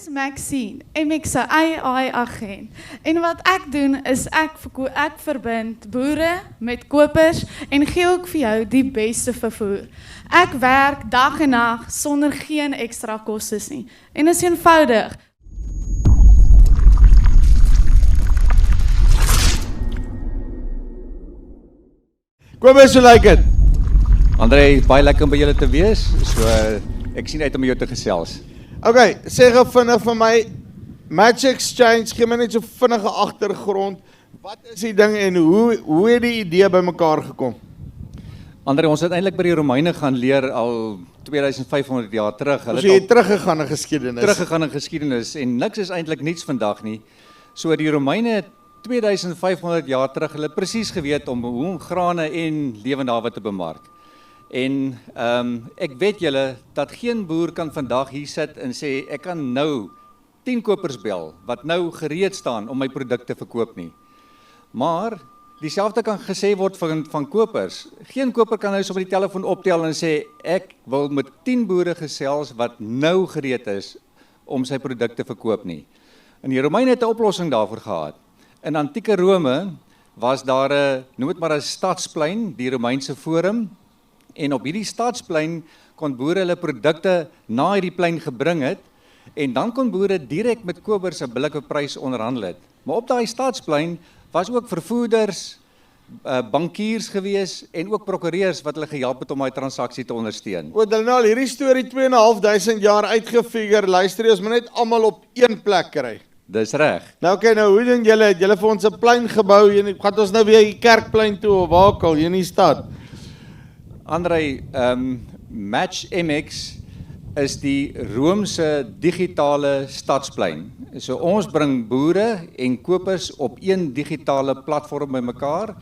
is Maxine, MX se AI agent. En wat ek doen is ek verbind boere met kopers en gee ook vir jou die beste vervoer. Ek werk dag en nag sonder geen ekstra kostes nie. En is eenvoudig. Kobus, hoe lyk dit? André, baie lekker om by julle te wees. So ek sien uit om jou te gesels. Okay, sê gou vinnig vir my, Match Exchange, gee my net so vinnige agtergrond. Wat is die ding en hoe het die idee bymekaar gekom? André, ons het eintlik by die Romeine gaan leer al 2500 jaar terug. Hulle het teruggegaan in geskiedenis. Teruggegaan in geskiedenis en niks is eintlik niets vandag nie. So die Romeine het 2500 jaar terug hulle presies geweet om hoe om grane en lewende hawe te bemark. En ek weet julle dat geen boer kan vandag hier sit en sê ek kan nou 10 kopers bel wat nou gereed staan om my produk te verkoop nie. Maar dieselfde kan gesê word van kopers. Geen koper kan nou so op die telefoon optel en sê ek wil met 10 boere gesels wat nou gereed is om sy produk te verkoop nie. En die Romeine het 'n oplossing daarvoor gehad. In antieke Rome was daar noem dit maar 'n stadsplein, die Romeinse Forum. En op hierdie stadsplein kon boere hulle produkte na hierdie plein gebring het en dan kon boere direk met kopers 'n billike prys onderhandel het. Maar op daai stadsplein was ook vervoerders, bankiers gewees en ook prokureurs wat hulle gehelp het om daai transaksie te ondersteun. Oor hulle nou al hierdie storie 2500 jaar uitgefigure, luister jy, ons moet net almal op een plek kry. Dis reg. Nou oké, nou hoe doen julle? Het julle vir ons 'n plein gebou? Gaan ons nou weer die kerkplein toe of waar ook al hier in die stad? André, Match MX is die Romeinse digitale stadsplein. So ons bring boere en kopers op een digitale platform bymekaar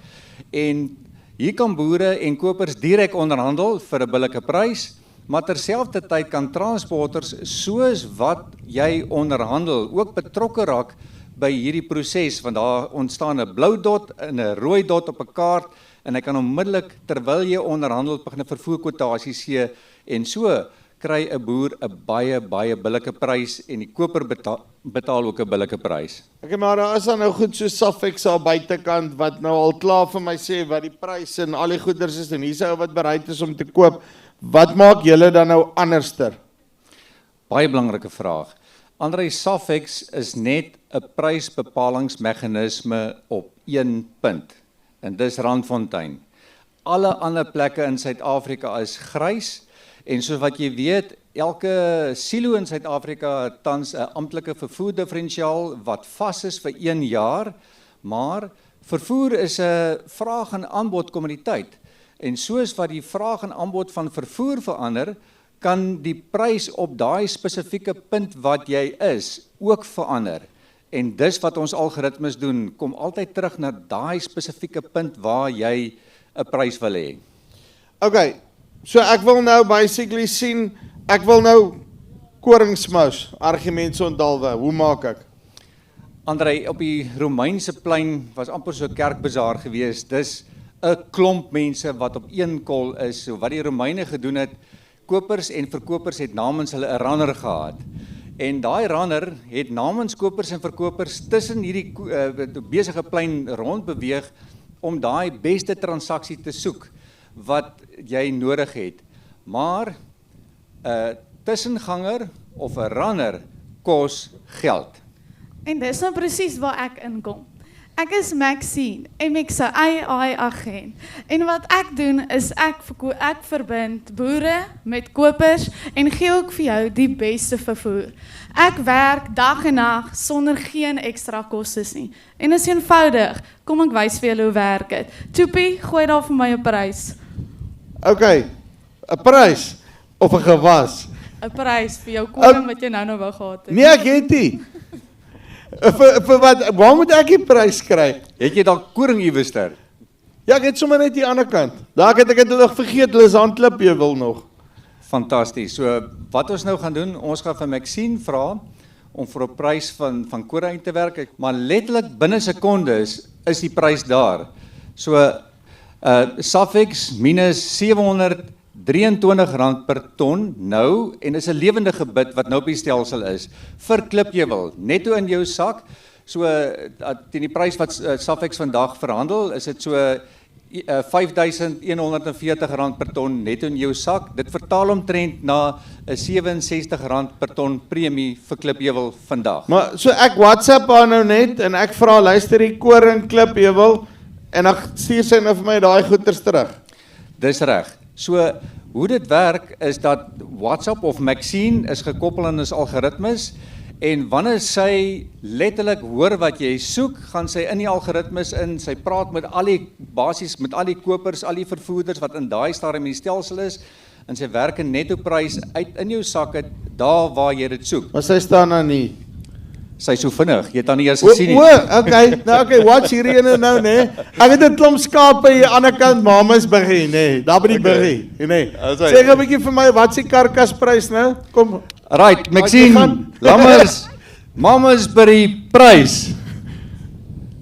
en hier kan boere en kopers direk onderhandel vir 'n billike prys, maar terselfdertyd kan transporters soos wat jy onderhandel ook betrokke raak by hierdie proses, want daar ontstaan 'n blou dot en 'n rooi dot op 'n kaart en hy kan onmiddellik terwyl jy onderhandel begin 'n vervoerkwotasies gee en so kry 'n boer 'n baie billike prys en die koper betaal ook 'n billike prys. Okay, maar daar is dan nou goed so Safex aan buitekant wat nou al klaar vir my sê wat die prys en al die goederes is en hier's ou wat bereid is om te koop. Wat maak julle dan nou anderster? Baie belangrike vraag. André, Safex is net 'n prysbepalingsmeganisme op een punt. En dis Randfontein. Alle ander plekke in Suid-Afrika is grys en soos wat jy weet, elke silo in Suid-Afrika het tans 'n amptelike vervoerdifferensiaal wat vas is vir 1 jaar, maar vervoer is 'n vraag en aanbod kommoditeit. En soos wat die vraag en aanbod van vervoer verander, kan die prys op daai spesifieke punt wat jy is ook verander. En dis wat ons algoritmes doen, kom altyd terug na daai spesifieke punt waar jy 'n prys wil hê. Okay, so ek wil nou basically sien, ek wil nou koringsmous, argument so onthaalwe, hoe maak ek? André, op die Romeinse plein was amper so 'n kerkbazaar gewees, dis 'n klomp mense wat op een kol is, so wat die Romeine gedoen het, kopers en verkopers het namens hulle 'n runner gehad. En daai runner het namens kopers en verkopers tussen hierdie besige plein rond beweeg om daai beste transaksie te soek wat jy nodig het. Maar 'n tussenganger of 'n runner kos geld. En dis nou presies waar ek inkom. Ek is Maxine, MX se AI agent. En wat ek doen is ek verbind boere met kopers en gee ook vir jou die beste vervoer. Ek werk dag en nag sonder geen ekstra kostes nie. En is eenvoudig. Kom ek wys vir julle hoe werk dit. Toepie, gooi daar vir my 'n prys. Okay, 'n prys of 'n gewas? 'n Prys vir jou koring wat jy nou wou gehad het. Nee, ek het nie. Vir wat, waar moet ek die prys kry? Het jy dalk koring iewester? Ja, ek het sommer net die ander kant. Daar het ek dit nog vergeet, hulle is handklip jy wil nog. Fantasties. So wat ons nou gaan doen, ons gaan vir Maxine vra om vir 'n prys van koring te werk, maar letterlik binne sekondes is die prys daar. So Safex minus R23 per ton nou en is 'n lewende gebit wat nou op die stelsel is vir klipjewel netto in jou sak. So teen die prys wat Safex vandag verhandel, is dit so R5.140 per ton netto in jou sak. Dit vertaal omtrent na 'n R67 per ton premie vir klipjewel vandag. Maar so ek WhatsApp haar nou net en ek vra luister die koring klipjewel en dan stuur sy nou vir my daai goeders terug. Dis reg. So hoe dit werk is dat WhatsApp of Maxine is gekoppel aan ons algoritmes en wanneer sy letterlik hoor wat jy soek, gaan sy in die algoritmes in, sy praat met al die basies met al die kopers, al die vervoerders wat in daai stadium in die stelsel is en sy werk 'n netto prys uit in jou sakke daar waar jy dit soek. Maar sy staan nou nie. Sy is so vinnig, jy het dan nie eers gesien nie. Okay, watch hierdie ene nou, nê. Ek het 'n klomp skape hier aan die ander kant Mamas Buggy, nê. Daar by die buggy, nê. Sê 'n bietjie vir my, wat is die karkasprys nou? Kom. Right, Maxine, lammers, Mamas by die prys.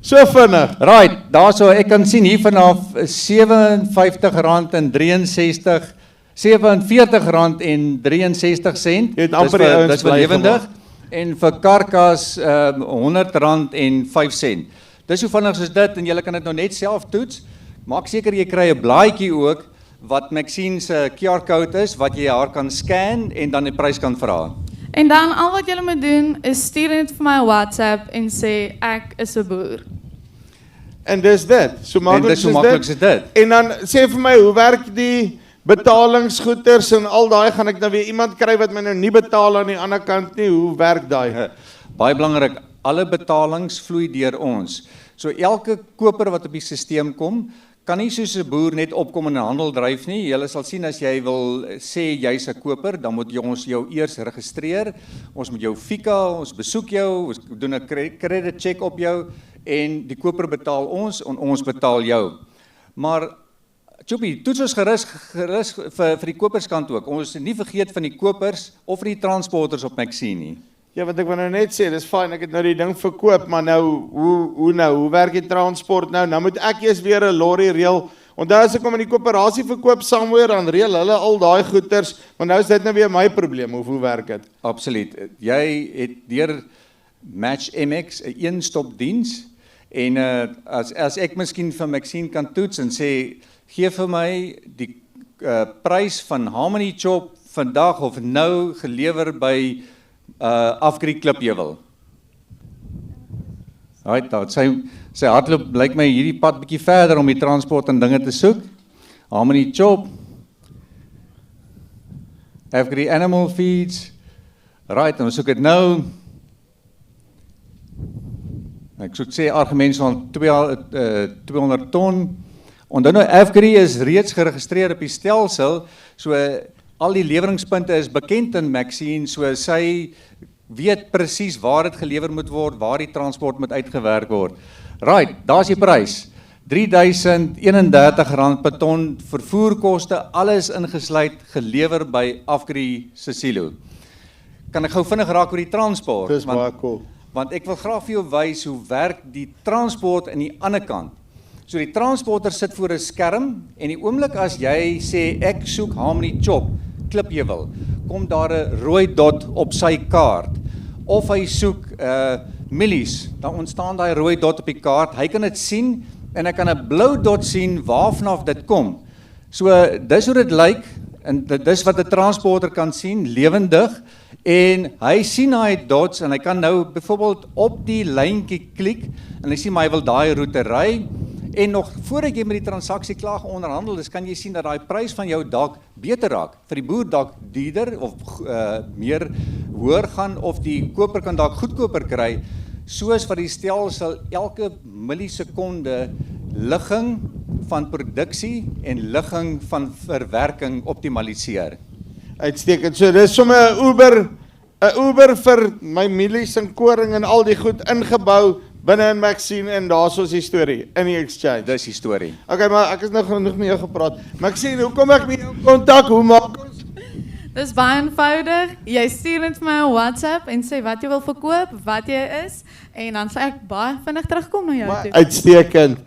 So vinnig. Right, daarso ek kan sien hier vanaf R57.63, R47.63. Jy het amper die ouens dis vir bly lewendig en vir karkas R100.05. Dis hoe vinnig soos dit en jy kan dit nou net self toets. Maak seker jy kry 'n blaadjie ook wat Maxine se QR-code is wat jy haar kan scan en dan die prys kan vra. En dan al wat julle moet doen is stuur net vir my 'n WhatsApp en sê ek is 'n boer. En dis dit. So En maklik dis so maklik is dit. En dan sê vir my, hoe werk die betalingsgoeders en al daai, gaan ek nou weer iemand kry wat my nou nie betaal aan die ander kant nie. Hoe werk daai? Baie belangrik, alle betalings vloei deur ons. So elke koper wat op die stelsel kom, kan nie soos 'n boer net opkom en 'n handel dryf nie. Jy sal sien as jy wil sê jy's 'n koper, dan moet ons jou eers registreer. Ons moet jou FICA, ons besoek jou, ons doen 'n credit check op jou en die koper betaal ons en ons betaal jou. Maar Choppie, toets ons gerus vir die koperskant ook. Ons nie vergeet van die kopers of vir die transporters op Maxine nie. Ja, wat ek wil nou net sê, dis fyn, ek het nou die ding verkoop, maar nou, hoe werk die transport nou? Nou moet ek eers weer 'n lorry reël. Onthou as ek kom in die koöperasie verkoop somewhere, dan reël hulle al daai goeders, maar nou is dit nou weer my probleem, of hoe werk dit? Absoluut. Jy het deur Match MX 'n een-stop diens en as ek miskien vir Maxine kan toets en sê gee vir my die prys van Harmony Chop vandag of nou gelewer by Afgri Klipjewel. Right, dan sy hardloop blyk my hierdie pad bietjie verder om die transport en dinge te soek. Harmony Chop. Afgri Animal Feeds. Right, dan soek ek nou. Ek soek sê argumente van 200 ton. Onthou nou Afgri is reeds geregistreer op die stelsel, so al die leweringspunte is bekend in Maxine, so sy weet presies waar dit gelewer moet word, waar die transport moet uitgewerk word. Right, daar's die prys. R3.031 per ton, vervoerkoste, alles ingesluit, gelewer by Afgri se silo. Kan ek gou vinnig raak oor die transport? Dis baie cool. Want ek wil graag vir jou wys hoe werk die transport aan die ander kant. So die transporter sit voor 'n skerm en die oomblik as jy sê ek soek Harmony Chop, Klipjewel, kom daar 'n rooi dot op sy kaart. Of hy soek mielies, dan ontstaan daai rooi dot op die kaart. Hy kan dit sien en hy kan 'n blou dot sien waarvanaf dit kom. So dis hoe dit lyk en dis wat 'n transporter kan sien, lewendig. En hy sien daai dots en hy kan nou byvoorbeeld op die lyntjie klik en hy sien maar hy wil daai roete ry. En nog voordat jy met die transaksie klaar onderhandel is, kan jy sien dat daai prys van jou dalk beter raak. Vir die boer dalk duurder of meer hoër gaan of die koper kan dalk goedkoper kry. Soos wat die stelsel elke millisekonde ligging van produksie en ligging van verwerking optimaliseer. Uitstekend. So dis sommer 'n Uber vir my mielies en koring en al die goed ingebou binne in Maxine en daarso is die storie in die exchange. Dis die storie. Okay, maar ek is nou genoeg met jou gepraat. Maxine, hoe kom ek met jou kontak? Hoe maak ons? Dis baie eenvoudig. Jy stuur net vir my 'n WhatsApp en sê wat jy wil verkoop, wat jy is en dan sal ek baie vinnig terugkom na jou toe. Uitstekend.